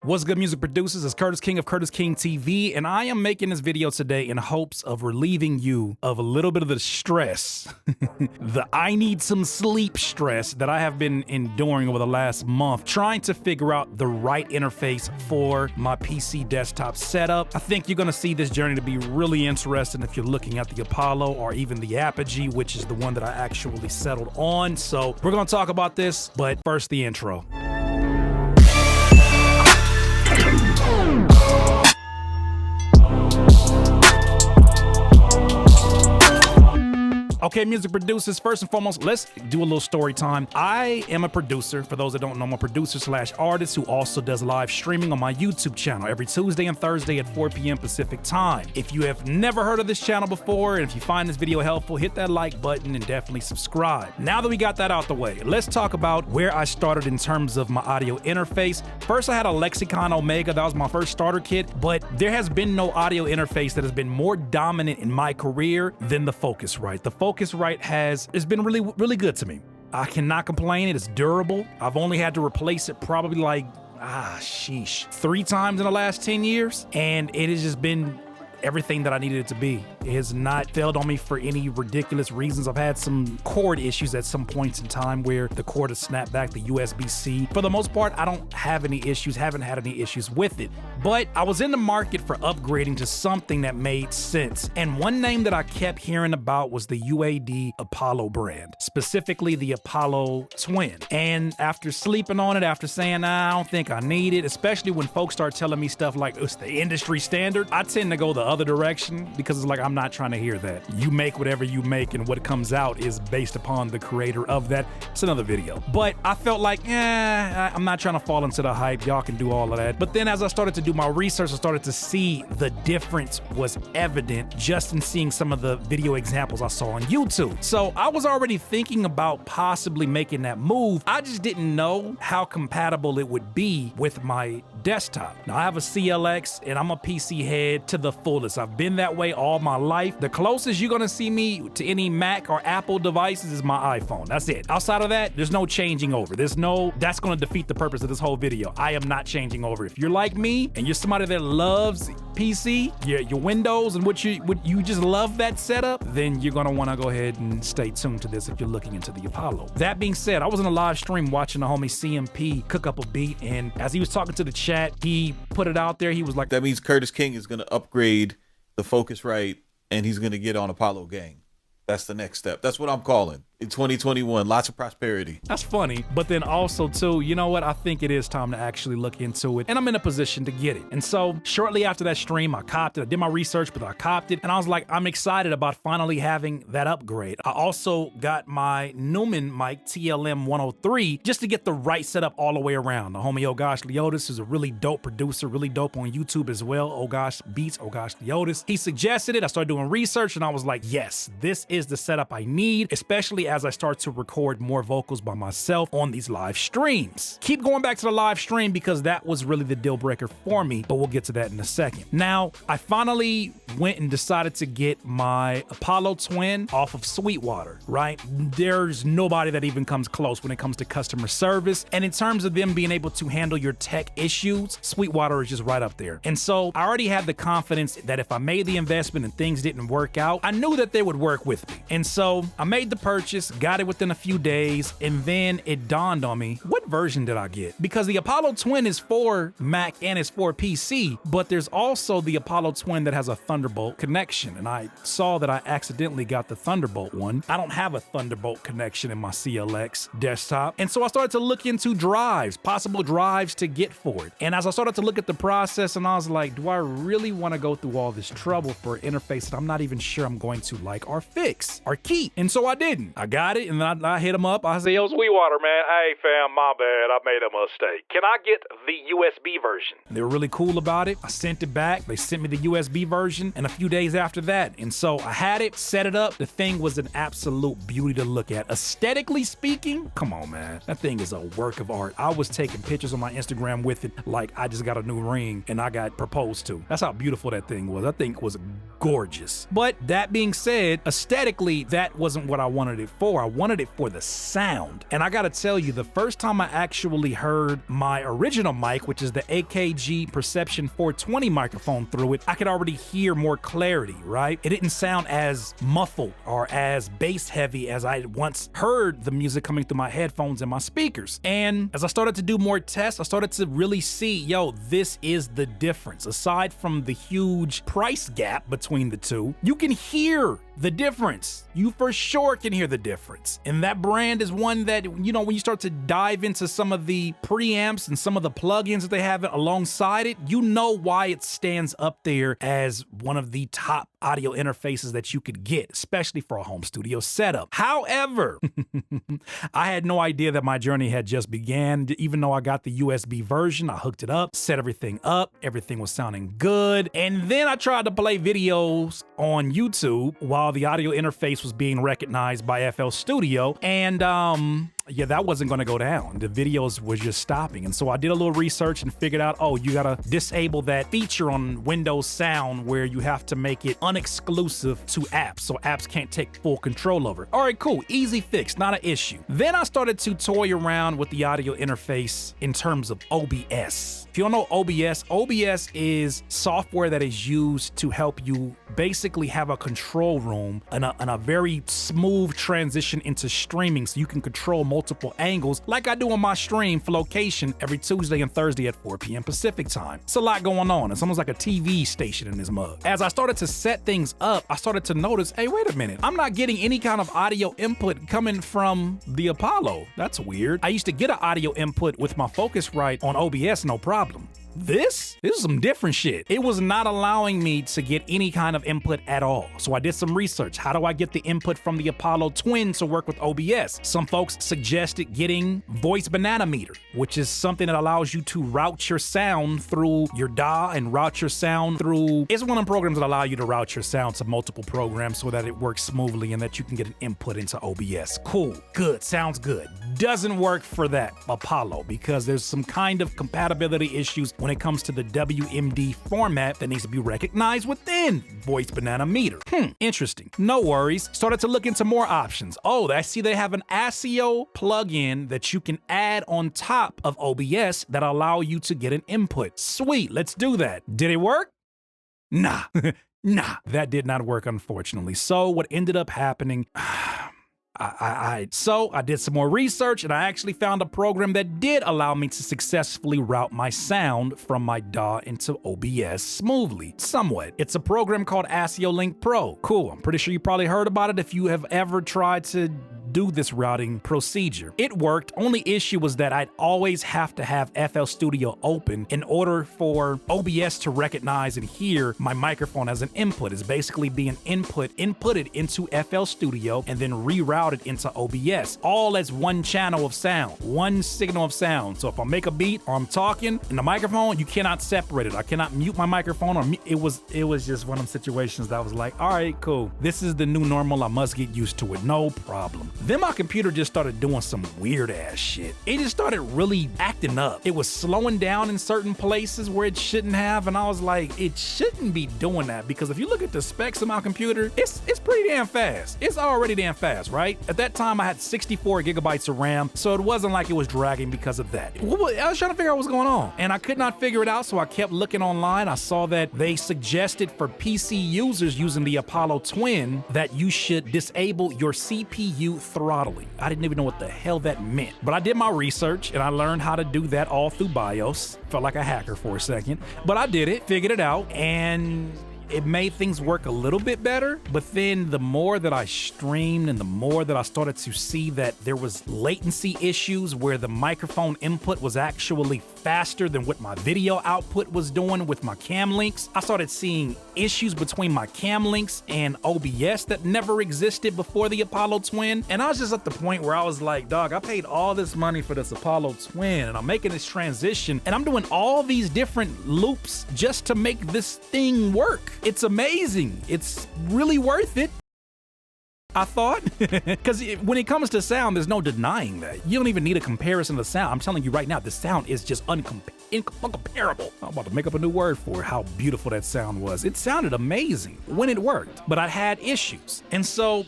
What's good, music producers? It's Curtis King of Curtis King TV, and I am making this video today in hopes of relieving you of a little bit of the stress, the I need some sleep stress that I have been enduring over the last month, trying to figure out the right interface for my PC desktop setup. I think you're gonna see this journey to be really interesting if you're looking at the Apollo or even the Apogee, which is the one that I actually settled on. So we're gonna talk about this, but first the intro. Okay, music producers, first and foremost, let's do a little story time. I am a producer. For those that don't know, I'm a producer/artist who also does live streaming on my YouTube channel every Tuesday and Thursday at 4 p.m. Pacific time. If you have never heard of this channel before, and if you find this video helpful, hit that like button and definitely subscribe. Now that we got that out the way, let's talk about where I started in terms of my audio interface. First, I had a Lexicon Omega. That was my first starter kit, but there has been no audio interface that has been more dominant in my career than the Focusrite. The Focusrite has been really good to me. I cannot complain. It is durable. I've only had to replace it probably like 3 times in the last 10 years, and it has just been everything that I needed it to be. It has not failed on me for any ridiculous reasons. I've had some cord issues at some points in time where the cord has snapped back, the USB-C. For the most part, I don't have any issues, haven't had any issues with it. But I was in the market for upgrading to something that made sense. And one name that I kept hearing about was the UAD Apollo brand, specifically the Apollo Twin. And after sleeping on it, after saying, I don't think I need it, especially when folks start telling me stuff like it's the industry standard, I tend to go the other direction because it's like, I'm not trying to hear that. You make whatever you make, and what comes out is based upon the creator of that. It's another video. But I felt like, I'm not trying to fall into the hype. Y'all can do all of that. But then as I started to do my research, I started to see the difference was evident just in seeing some of the video examples I saw on YouTube. So I was already thinking about possibly making that move. I just didn't know how compatible it would be with my desktop. Now I have a CLX and I'm a PC head to the fullest. I've been that way all my life. The closest you're gonna see me to any Mac or Apple devices is my iPhone. That's it. Outside of that, there's no changing over. That's gonna defeat the purpose of this whole video. I am not changing over. If you're like me and you're somebody that loves PC, your Windows, and what you just love that setup, then you're gonna wanna go ahead and stay tuned to this if you're looking into the Apollo. That being said, I was in a live stream watching the homie CMP cook up a beat, and as he was talking to the chat, he put it out there. He was like, that means Curtis King is gonna upgrade the Focusrite and he's gonna get on Apollo gang. That's the next step. That's what I'm calling. In 2021, lots of prosperity. That's funny. But then also too, you know what? I think it is time to actually look into it, and I'm in a position to get it. And so shortly after that stream, I copped it. I did my research, but I copped it, and I was like, I'm excited about finally having that upgrade. I also got my Newman mic TLM 103 just to get the right setup all the way around. The homie Oh Gosh Leotis is a really dope producer, really dope on YouTube as well. Oh Gosh Beats, Oh Gosh Leotis. He suggested it. I started doing research, and I was like, yes, this is the setup I need, especially as I start to record more vocals by myself on these live streams. Keep going back to the live stream because that was really the deal breaker for me, but we'll get to that in a second. Now, I finally went and decided to get my Apollo Twin off of Sweetwater, right? There's nobody that even comes close when it comes to customer service. And in terms of them being able to handle your tech issues, Sweetwater is just right up there. And so I already had the confidence that if I made the investment and things didn't work out, I knew that they would work with me. And so I made the purchase, got it within a few days, and then it dawned on me, what version did I get? Because the Apollo Twin is for Mac and it's for PC, but there's also the Apollo Twin that has a Thunderbolt connection, and I saw that I accidentally got the Thunderbolt one. I don't have a Thunderbolt connection in my CLX desktop, and so I started to look into drives, possible drives to get for it. And as I started to look at the process, and I was like, do I really want to go through all this trouble for an interface that I'm not even sure I'm going to like or fix or keep? And so I didn't. I got it, and then I hit him up. I said, yo, Sweetwater, man, hey fam, my bad, I made a mistake. Can I get the USB version? And they were really cool about it. I sent it back. They sent me the USB version, and a few days after that. And so I had it, set it up. The thing was an absolute beauty to look at. Aesthetically speaking, come on, man. That thing is a work of art. I was taking pictures on my Instagram with it like I just got a new ring and I got proposed to. That's how beautiful that thing was. That thing was gorgeous. But that being said, aesthetically, that wasn't what I wanted it for. I wanted it for the sound. And I gotta tell you, the first time I actually heard my original mic, which is the AKG Perception 420 microphone through it, I could already hear more clarity, right? It didn't sound as muffled or as bass heavy as I once heard the music coming through my headphones and my speakers. And as I started to do more tests, I started to really see, yo, this is the difference. Aside from the huge price gap between the two, you can hear the difference. You for sure can hear the difference. And that brand is one that, you know, when you start to dive into some of the preamps and some of the plugins that they have alongside it, you know why it stands up there as one of the top audio interfaces that you could get, especially for a home studio setup. However, I had no idea that my journey had just began. Even though I got the USB version, I hooked it up, set everything up, everything was sounding good. And then I tried to play videos on YouTube while the audio interface was being recognized by FL Studio, and yeah, that wasn't gonna go down. The videos were just stopping. And so I did a little research and figured out, oh, you gotta disable that feature on Windows Sound where you have to make it unexclusive to apps, so apps can't take full control over it. All right, cool, easy fix, not an issue. Then I started to toy around with the audio interface in terms of OBS. If you don't know OBS, OBS is software that is used to help you basically have a control room and a very smooth transition into streaming, so you can control multiple angles like I do on my stream for location every Tuesday and Thursday at 4 p.m. Pacific time. It's a lot going on. It's almost like a TV station in this mug. As I started to set things up, I started to notice, hey, wait a minute, I'm not getting any kind of audio input coming from the Apollo. That's weird. I used to get an audio input with my Focusrite on OBS, no problem. This is some different shit. It was not allowing me to get any kind of input at all. So I did some research. How do I get the input from the Apollo Twin to work with OBS? Some folks suggested getting Voice Banana Meter, which is something that allows you to route your sound through your DAW and route your sound through, it's one of the programs that allow you to route your sound to multiple programs so that it works smoothly and that you can get an input into OBS. Cool, good, sounds good. Doesn't work for that Apollo because there's some kind of compatibility issues when it comes to the WMD format that needs to be recognized within Voice Banana Meter. Interesting. No worries. Started to look into more options. Oh, I see they have an ASIO plugin that you can add on top of OBS that allow you to get an input. Sweet, let's do that. Did it work? Nah, nah, that did not work, unfortunately. So what ended up happening, So I did some more research and I actually found a program that did allow me to successfully route my sound from my DAW into OBS smoothly, somewhat. It's a program called ASIO Link Pro. Cool, I'm pretty sure you probably heard about it if you have ever tried to do this routing procedure. It worked. Only issue was that I'd always have to have FL Studio open in order for OBS to recognize and hear my microphone as an input. It's basically being inputted into FL Studio and then rerouted into OBS, all as one channel of sound, one signal of sound. So if I make a beat or I'm talking in the microphone, you cannot separate it. I cannot mute my microphone or it was just one of them situations that I was like, all right, cool. This is the new normal. I must get used to it. No problem. Then my computer just started doing some weird ass shit. It just started really acting up. It was slowing down in certain places where it shouldn't have, and I was like, it shouldn't be doing that, because if you look at the specs of my computer, it's pretty damn fast. It's already damn fast, right? At that time, I had 64 gigabytes of RAM, so it wasn't like it was dragging because of that. I was trying to figure out what was going on, and I could not figure it out, so I kept looking online. I saw that they suggested for PC users using the Apollo Twin that you should disable your CPU throttling. I didn't even know what the hell that meant, but I did my research and I learned how to do that all through BIOS. Felt like a hacker for a second, but I did it, figured it out, and it made things work a little bit better. But then the more that I streamed and the more that I started to see that there was latency issues where the microphone input was actually faster than what my video output was doing with my cam links, I started seeing issues between my cam links and OBS that never existed before the Apollo Twin. And I was just at the point where I was like, dog, I paid all this money for this Apollo Twin and I'm making this transition and I'm doing all these different loops just to make this thing work. It's amazing. It's really worth it. I thought. Because when it comes to sound, there's no denying that. You don't even need a comparison of sound. I'm telling you right now, the sound is just uncomparable. I'm about to make up a new word for how beautiful that sound was. It sounded amazing when it worked, but I had issues. And so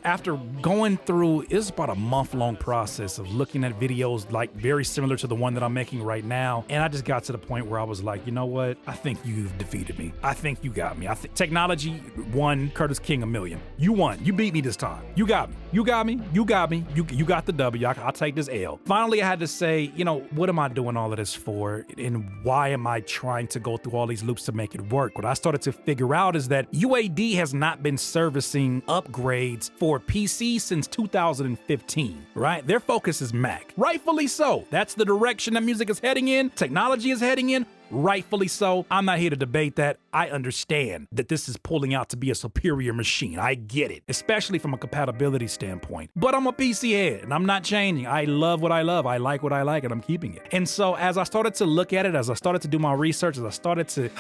after going through, it's about a month-long process of looking at videos like very similar to the one that I'm making right now. And I just got to the point where I was like, you know what? I think you've defeated me. I think you got me. I think technology won Curtis King a million. You won. You beat me this time. You got me. You got me. You got me. You got the W. I'll take this L. Finally, I had to say, you know, what am I doing all of this for? And why am I trying to go through all these loops to make it work? What I started to figure out is that UAD has not been servicing upgrades for PC since 2015, right? Their focus is Mac. Rightfully so. That's the direction that music is heading in. Technology is heading in. Rightfully so. I'm not here to debate that. I understand that this is pulling out to be a superior machine. I get it, especially from a compatibility standpoint. But I'm a PC head and I'm not changing. I love what I love. I like what I like and I'm keeping it. And so as I started to look at it, as I started to do my research, as I started to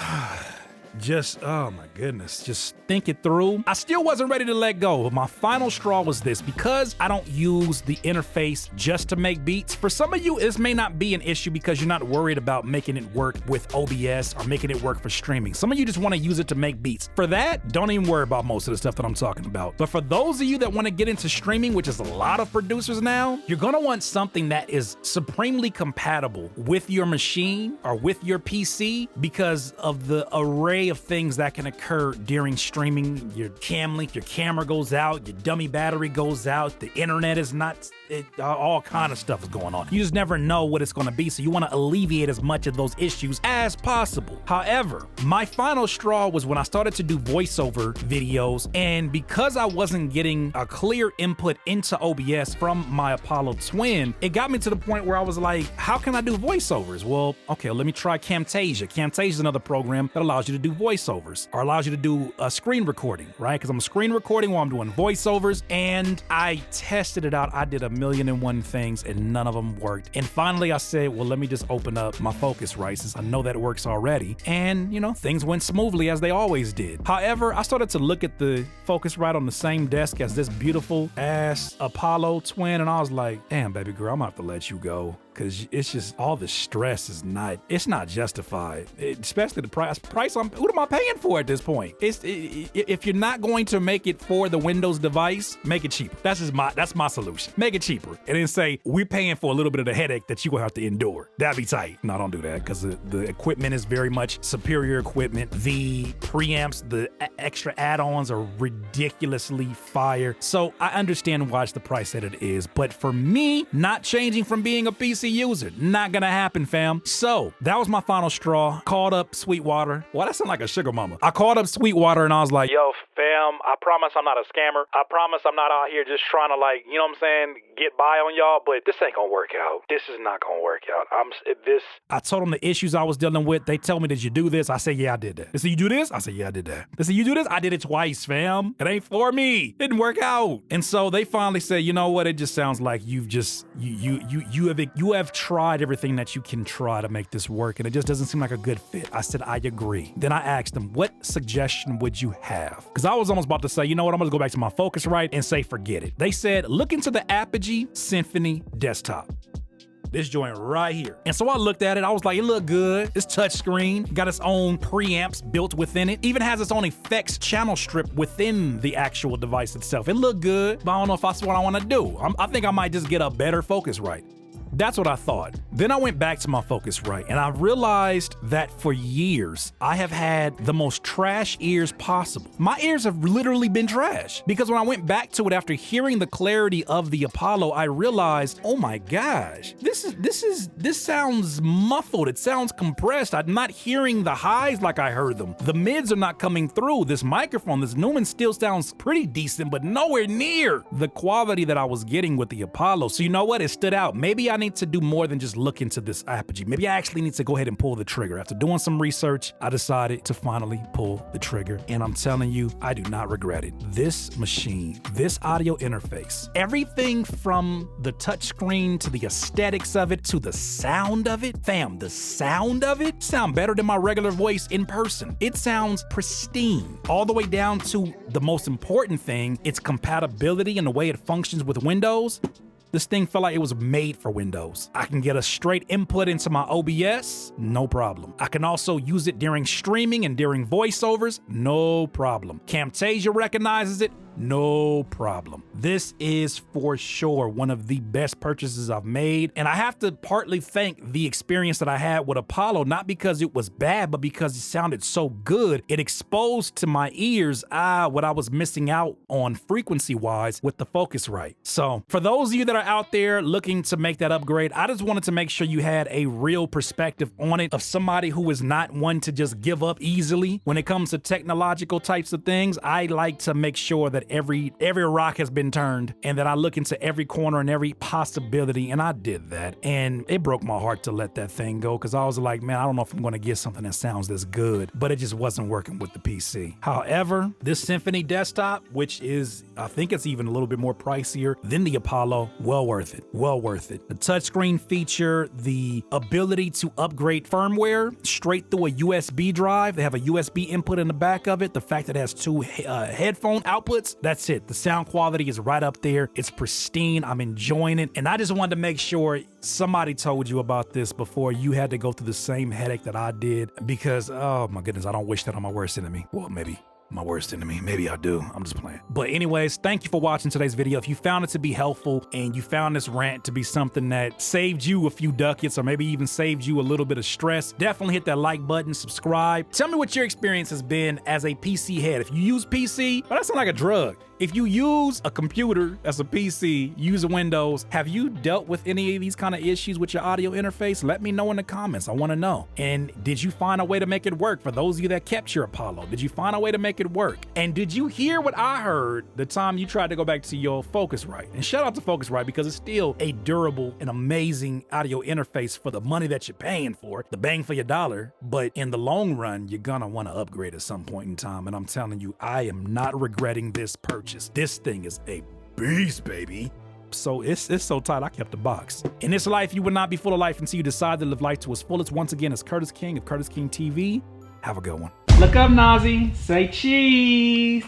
just, oh my goodness, just think it through, I still wasn't ready to let go. But my final straw was this: because I don't use the interface just to make beats, for some of you, this may not be an issue because you're not worried about making it work with OBS or making it work for streaming. Some of you just want to use it to make beats. For that, don't even worry about most of the stuff that I'm talking about. But for those of you that want to get into streaming, which is a lot of producers now, you're going to want something that is supremely compatible with your machine or with your PC because of the array of things that can occur during streaming. Your cam link, your camera goes out, your dummy battery goes out, the internet is not, all kind of stuff is going on. You just never know what it's going to be, so you want to alleviate as much of those issues as possible. However, my final straw was when I started to do voiceover videos, and because I wasn't getting a clear input into OBS from my Apollo Twin, it got me to the point where I was like, how can I do voiceovers? Well, okay, let me try Camtasia. Camtasia is another program that allows you to do voiceovers, or allows you to do a screen recording, right? Because I'm screen recording while I'm doing voiceovers, and I tested it out. I did 1,000,001 things and none of them worked. And finally I said, well, let me just open up my Focusrite since I know that it works already. And you know, things went smoothly as they always did. However, I started to look at the Focusrite on the same desk as this beautiful ass Apollo Twin, and I was like, damn, baby girl, I'm gonna have to let you go. Cause it's just, all the stress is not justified. Especially the price. What am I paying for at this point? If you're not going to make it for the Windows device, make it cheaper. That's my solution. Make it cheaper. And then say, we're paying for a little bit of the headache that you're gonna have to endure. That'd be tight. No, don't do that, because the equipment is very much superior equipment. The preamps, the extra add-ons are ridiculously fire. So I understand why it's the price that it is. But for me, not changing from being a PC user, not gonna happen, fam. So that was my final straw. Called up Sweetwater. Well, that sounds like a sugar mama. I called up Sweetwater and I was like, yo, fam, I promise I'm not a scammer. I promise I'm not out here just trying to, like, you know what I'm saying, get by on y'all, but this ain't gonna work out. This is not gonna work out. I told them the issues I was dealing with. They tell me, did you do this? I said, yeah, I did that. They said, you do this? I said, yeah, I did that. They said, you do this? I did it twice, fam. It ain't for me. Didn't work out. And so they finally said, you know what? It just sounds like you have tried everything that you can try to make this work, and it just doesn't seem like a good fit. I said, I agree. Then I asked them, what suggestion would you have? Because I was almost about to say, you know what? I'm gonna go back to my Focusrite and say, forget it. They said, look into the Apogee Symphony desktop. This joint right here. And so I looked at it, I was like, it looked good. It's touchscreen, got its own preamps built within it, even has its own effects channel strip within the actual device itself. It looked good, but I don't know if that's what I wanna do. I think I might just get a better Focusrite. That's what I thought. Then I went back to my Focusrite and I realized that for years, I have had the most trash ears possible. My ears have literally been trash because when I went back to it after hearing the clarity of the Apollo, I realized, oh my gosh, this sounds muffled. It sounds compressed. I'm not hearing the highs like I heard them. The mids are not coming through. This microphone, this Neumann still sounds pretty decent, but nowhere near the quality that I was getting with the Apollo. So you know what? It stood out. Maybe I need to do more than just look into this Apogee. Maybe I actually need to go ahead and pull the trigger. After doing some research, I decided to finally pull the trigger. And I'm telling you, I do not regret it. This machine, this audio interface, everything from the touchscreen to the aesthetics of it to the sound of it, fam, the sound of it sound better than my regular voice in person. It sounds pristine, all the way down to the most important thing, its compatibility and the way it functions with Windows. This thing felt like it was made for Windows. I can get a straight input into my OBS, no problem. I can also use it during streaming and during voiceovers, no problem. Camtasia recognizes it, no problem. This is for sure one of the best purchases I've made. And I have to partly thank the experience that I had with Apollo, not because it was bad, but because it sounded so good. It exposed to my ears what I was missing out on frequency-wise with the Focusrite. So for those of you that are out there looking to make that upgrade, I just wanted to make sure you had a real perspective on it of somebody who is not one to just give up easily. When it comes to technological types of things, I like to make sure that every rock has been turned and that I look into every corner and every possibility, and I did that. And it broke my heart to let that thing go because I was like, man, I don't know if I'm going to get something that sounds this good, but it just wasn't working with the PC. However, this Symphony desktop, which is, I think it's even a little bit more pricier than the Apollo, well worth it, well worth it. The touchscreen feature, the ability to upgrade firmware straight through a USB drive. They have a USB input in the back of it. The fact that it has two headphone outputs, that's it. The sound quality is right up there. It's pristine. I'm enjoying it. And I just wanted to make sure somebody told you about this before you had to go through the same headache that I did, because, oh my goodness, I don't wish that on my worst enemy. Well, maybe my worst enemy. Maybe I do. I'm just playing. But anyways, thank you for watching today's video. If you found it to be helpful and you found this rant to be something that saved you a few ducats or maybe even saved you a little bit of stress, definitely hit that like button, subscribe. Tell me what your experience has been as a PC head. If you use PC, well, that sounds like a drug. If you use a computer as a PC, use Windows, have you dealt with any of these kind of issues with your audio interface? Let me know in the comments. I want to know. And did you find a way to make it work? For those of you that kept your Apollo, did you find a way to make it work? And did you hear what I heard the time you tried to go back to your Focusrite? And shout out to Focusrite because it's still a durable and amazing audio interface for the money that you're paying for, the bang for your dollar. But in the long run, you're gonna want to upgrade at some point in time. And I'm telling you, I am not regretting this purchase. This thing is a beast, baby. So it's so tight, I kept the box. In this life, you will not be full of life until you decide to live life to its fullest. Once again, it's Curtis King of Curtis King TV. Have a good one. Look up, Nazi. Say cheese.